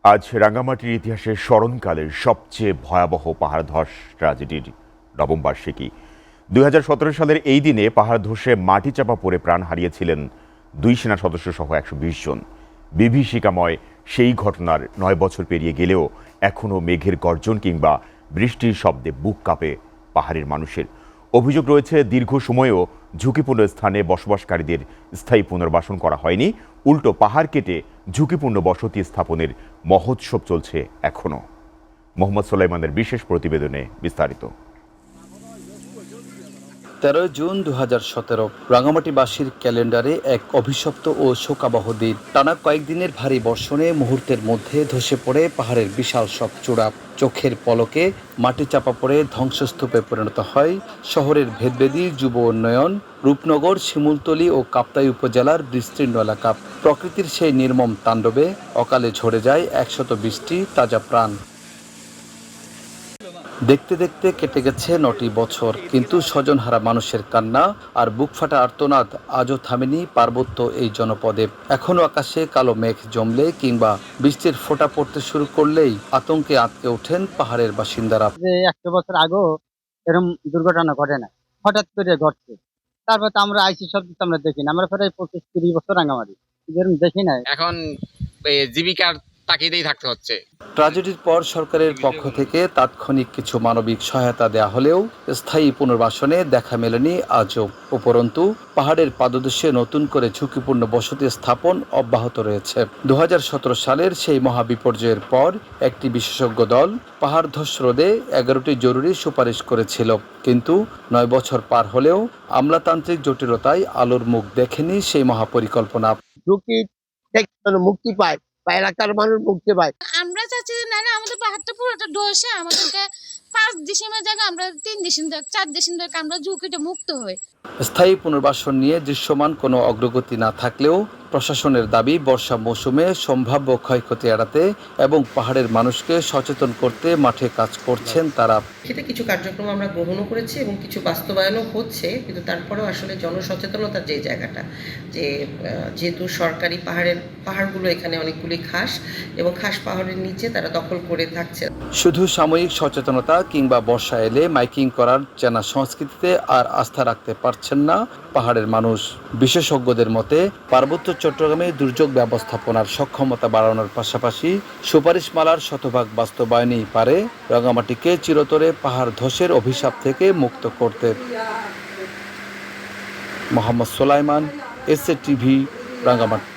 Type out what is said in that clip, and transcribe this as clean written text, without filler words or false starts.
আজ রাঙ্গামাটির ইতিহাসের স্মরণকালের সবচেয়ে ভয়াবহ পাহাড় ধস ট্র্যাজেডির নবম বার্ষিকী। ২০১৭ সালের এই দিনে পাহাড় ধসে মাটি চাপা পড়ে প্রাণ হারিয়েছিলেন ২ সেনা সদস্য সহ ১২০ জন। বিভীষিকাময় সেই ঘটনার ৯ বছর পেরিয়ে গেলেও এখনও মেঘের গর্জন কিংবা বৃষ্টির শব্দে বুক কাঁপে পাহাড়ের মানুষের। অভিযোগ রয়েছে, দীর্ঘ সময়েও ঝুঁকিপূর্ণ স্থানে বসবাসকারীদের স্থায়ী পুনর্বাসন করা হয়নি। উল্টো পাহাড় কেটে ঝুঁকিপূর্ণ বসতি স্থাপনের মহোৎসব চলছে এখনও। মোহাম্মদ সোলাইমানের বিশেষ প্রতিবেদনে বিস্তারিত। ১৩ জুন ২০১৭ রাঙামাটিবাসীর ক্যালেন্ডারে এক অভিশপ্ত ও শোকাবহ দিন। টানা কয়েকদিনের ভারী বর্ষণে মুহূর্তের মধ্যে ধসে পড়ে পাহাড়ের বিশাল সব চূড়া। চোখের পলকে মাটি চাপা পড়ে ধ্বংসস্তূপে পরিণত হয় শহরের ভেদবেদী যুব উন্নয়ন, রূপনগর, শিমুলতলী ও কাপ্তাই উপজেলার বিস্তীর্ণ এলাকা। প্রকৃতির সেই নির্মম তাণ্ডবে অকালে ঝরে যায় ১২০টি তাজা প্রাণ। দেখতে দেখতে কেটে গেছে ৯টি বছর, কিন্তু স্বজনহারা মানুষের কান্না আর বুকফাটা আর্তনাদ আজও থামেনি পার্বত্য এই জনপদে। এখনও আকাশে কালো মেঘ জমলে কিংবা বৃষ্টির ফোঁটা পড়তে শুরু করলেই আতঙ্কে আঁতকে ওঠেন পাহাড়ের বাসিন্দারা। ১০০ বছর আগেও এরকম দুর্ঘটনা ঘটে না, হঠাৎ করে ঘটছে। তারপর তো আমরা আইসি শব্দ তো আমরা দেখি না, আমরা প্রায় ২৫-৩০ বছর রাঙামাটি এরকম দেখি না। এখন জীবিকার তাগিদেই থাকতে হচ্ছে। ট্র্যাজেডির পর সরকারের পক্ষ থেকে তাৎক্ষণিক কিছু মানবিক সহায়তা দেয়া হলেও স্থায়ী পুনর্বাসনে দেখা মেলেনি আজও। উপরন্তু পাহাড়ের পাদদেশে নতুন করে ঝুঁকিপূর্ণ বসতি স্থাপন অব্যাহত রয়েছে। ২০১৭ সালের সেই মহাবিপর্যয়ের পর একটি বিশেষজ্ঞ দল পাহাড় ধস রোধে ১১টি জরুরি সুপারিশ করেছিল, কিন্তু ৯ বছর পার হলেও আমলাতান্ত্রিক জটিলতায় আলোর মুখ দেখেনি সেই মহাপরিকল্পনা। ঝুঁকি থেকে মুক্তি পায় বা এলাকার মানুষ মুক্তি পায়। আমরা চাচ্ছি যে না আমাদের পাহাড়টা পুরোটা ধসে আমাদেরকে ৫ ডিসেম্বর জায়গায় আমরা ৩ ডিসেম্বর ৪ ডিসেম্বর আমরা ঝুঁকিটা মুক্ত হই। স্থায়ী পুনর্বাসন নিয়ে দৃশ্যমান কোনো অগ্রগতি না থাকলেও প্রশাসনের দাবি বর্ষা মৌসুমে সম্ভাব্য ক্ষয়ক্ষতি এড়াতে এবং পাহাড়ের মানুষকে সচেতন করতে মাঠে কাজ করছেন তারা। ক্ষেত্রে কিছু কার্যক্রম আমরা গ্রহণও করেছি এবং কিছু বাস্তবায়নও হচ্ছে, কিন্তু তারপরেও আসলে জনসচেতনতার যে জায়গাটা, যে যেহেতু সরকারি পাহাড়গুলো এখানে অনেকগুলি খাস এবং খাস পাহাড়ের নিচে তারা দখল করে থাকছে। শুধু সাময়িক সচেতনতা কিংবা বর্ষা এলে মাইকিং করার চেনা সংস্কৃতিতে আর আস্থা রাখতে পারছেন না পাহাড়ের মানুষ। বিশেষজ্ঞদের মতে পার্বত্য চট্টগ্রামে দুর্যোগ ব্যবস্থাপনার সক্ষমতা বাড়ানোর পাশাপাশি সুপারিশমালার শতভাগ বাস্তবায়নই পারে রাঙামাটিকে চিরতরে পাহাড় ধসের অভিশাপ থেকে মুক্ত করতে। মোহাম্মদ সোলাইমান, এসএ টিভি, রাঙামাটি।